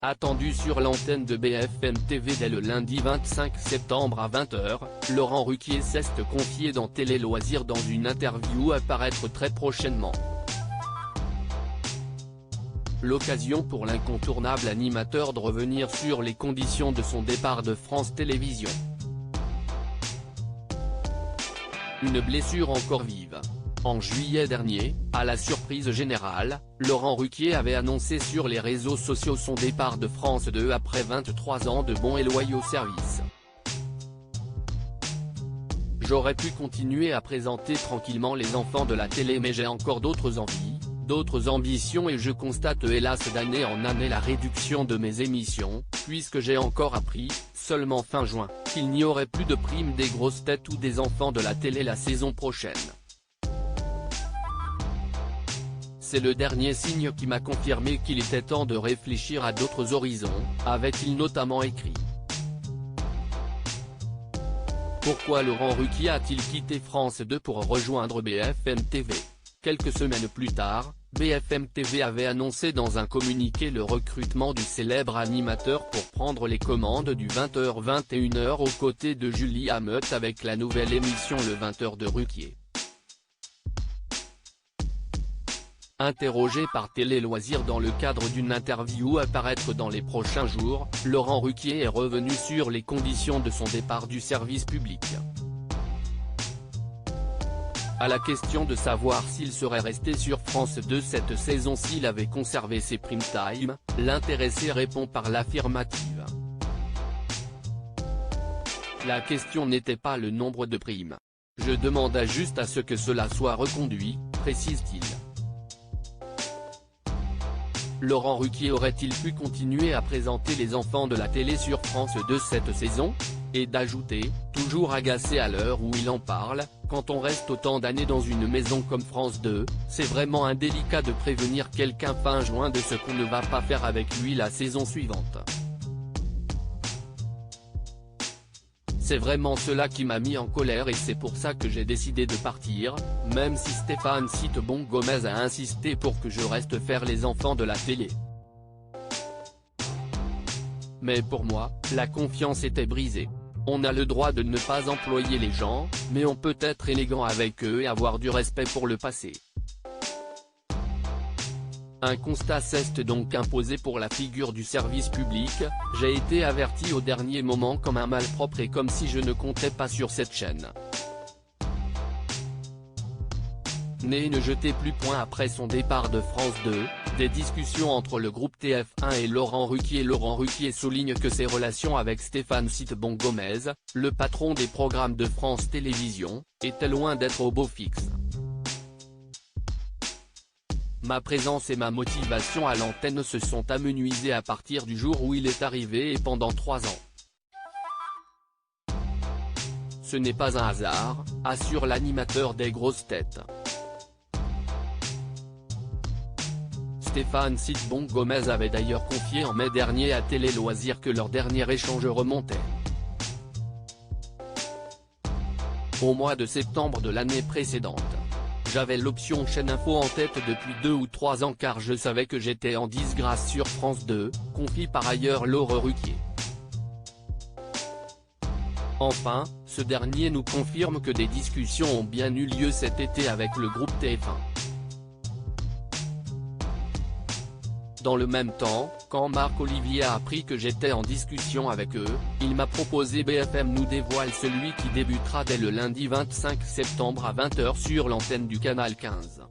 Attendu sur l'antenne de BFM TV dès le lundi 25 septembre à 20h, Laurent Ruquier s'est confié dans Télé Loisirs dans une interview à paraître très prochainement. L'occasion pour l'incontournable animateur de revenir sur les conditions de son départ de France Télévisions. Une blessure encore vive. En juillet dernier, à la surprise générale, Laurent Ruquier avait annoncé sur les réseaux sociaux son départ de France 2 après 23 ans de bons et loyaux services. J'aurais pu continuer à présenter tranquillement les enfants de la télé, mais j'ai encore d'autres envies, d'autres ambitions, et je constate hélas d'année en année la réduction de mes émissions, puisque j'ai encore appris, seulement fin juin, qu'il n'y aurait plus de prime des grosses têtes ou des enfants de la télé la saison prochaine. C'est le dernier signe qui m'a confirmé qu'il était temps de réfléchir à d'autres horizons, avait-il notamment écrit. Pourquoi Laurent Ruquier a-t-il quitté France 2 pour rejoindre BFM TV? Quelques semaines plus tard, BFM TV avait annoncé dans un communiqué le recrutement du célèbre animateur pour prendre les commandes du 20h-21h aux côtés de Julie Hameut avec la nouvelle émission le 20h de Ruquier. Interrogé par Télé Loisirs dans le cadre d'une interview à paraître dans les prochains jours, Laurent Ruquier est revenu sur les conditions de son départ du service public. À la question de savoir s'il serait resté sur France 2 cette saison s'il avait conservé ses prime time, l'intéressé répond par l'affirmative. La question n'était pas le nombre de primes. Je demandais juste à ce que cela soit reconduit, précise-t-il. Laurent Ruquier aurait-il pu continuer à présenter les enfants de la télé sur France 2 cette saison? Et d'ajouter, toujours agacé à l'heure où il en parle, quand on reste autant d'années dans une maison comme France 2, c'est vraiment indélicat de prévenir quelqu'un fin juin de ce qu'on ne va pas faire avec lui la saison suivante. C'est vraiment cela qui m'a mis en colère et c'est pour ça que j'ai décidé de partir, même si Stéphane Citebon Gomez a insisté pour que je reste faire les enfants de la télé. Mais pour moi, la confiance était brisée. On a le droit de ne pas employer les gens, mais on peut être élégant avec eux et avoir du respect pour le passé. Un constat s'est donc imposé pour la figure du service public, j'ai été averti au dernier moment comme un malpropre et comme si je ne comptais pas sur cette chaîne. Né ne jetait plus point après son départ de France 2, des discussions entre le groupe TF1 et Laurent Ruquier. Laurent Ruquier souligne que ses relations avec Stéphane Citebon Gomez, le patron des programmes de France Télévisions, étaient loin d'être au beau fixe. Ma présence et ma motivation à l'antenne se sont amenuisées à partir du jour où il est arrivé et pendant 3 ans. Ce n'est pas un hasard, assure l'animateur des grosses têtes. Stéphane Citebon Gomez avait d'ailleurs confié en mai dernier à Télé Loisirs que leur dernier échange remontait au mois de septembre de l'année précédente. J'avais l'option chaîne info en tête depuis 2 ou 3 ans car je savais que j'étais en disgrâce sur France 2, confie par ailleurs Laurent Ruquier. Enfin, ce dernier nous confirme que des discussions ont bien eu lieu cet été avec le groupe TF1. Dans le même temps, quand Marc Olivier a appris que j'étais en discussion avec eux, il m'a proposé BFM nous dévoile celui qui débutera dès le lundi 25 septembre à 20h sur l'antenne du canal 15.